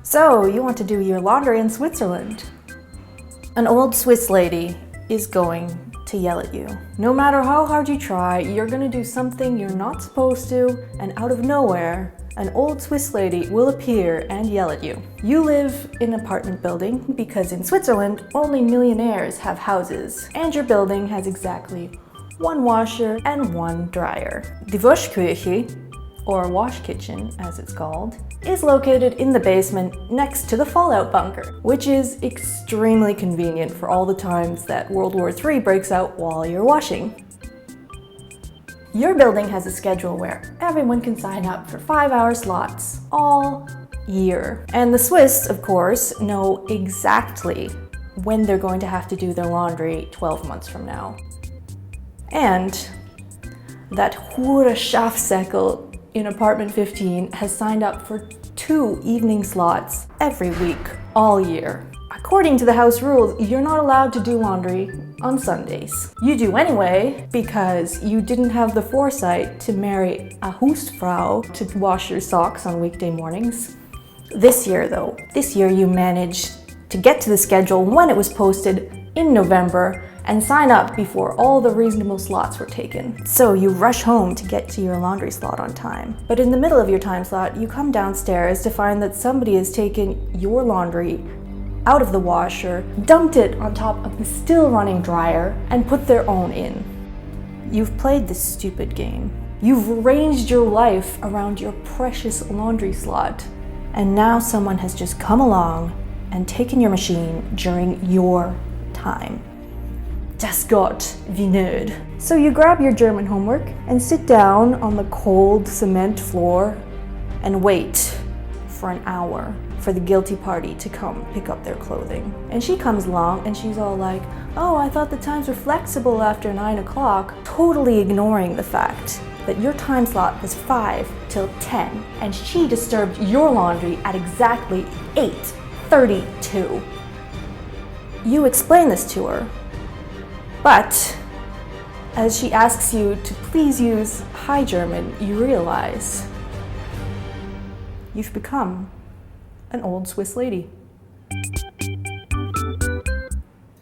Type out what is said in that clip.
So, you want to do your laundry in Switzerland? An old Swiss lady is going to yell at you. No matter how hard you try, you're gonna do something you're not supposed to, and out of nowhere, an old Swiss lady will appear and yell at you. You live in an apartment building because in Switzerland, only millionaires have houses, and your building has exactly one washer and one dryer. Die Waschküche, or wash kitchen as it's called, is located in the basement next to the fallout bunker, which is extremely convenient for all the times that World War III breaks out while you're washing. Your building has a schedule where everyone can sign up for 5-hour slots all year. And the Swiss, of course, know exactly when they're going to have to do their laundry 12 months from now. And that hure Schafsäckel in apartment 15 has signed up for 2 evening slots every week, all year. According to the house rules, you're not allowed to do laundry on Sundays. You do anyway because you didn't have the foresight to marry a Hausfrau to wash your socks on weekday mornings. This year you managed to get to the schedule when it was posted in November and sign up before all the reasonable slots were taken. So you rush home to get to your laundry slot on time. But in the middle of your time slot, you come downstairs to find that somebody has taken your laundry out of the washer, dumped it on top of the still running dryer, and put their own in. You've played this stupid game. You've arranged your life around your precious laundry slot, and now someone has just come along and taken your machine during your time. Das Gott, wie nerd. So you grab your German homework and sit down on the cold cement floor and wait for an hour for the guilty party to come pick up their clothing. And she comes along and she's all like, oh, I thought the times were flexible after 9 o'clock, totally ignoring the fact that your time slot was 5 till 10 and she disturbed your laundry at exactly 8:32. You explain this to her, but as she asks you to please use High German, you realize you've become an old Swiss lady.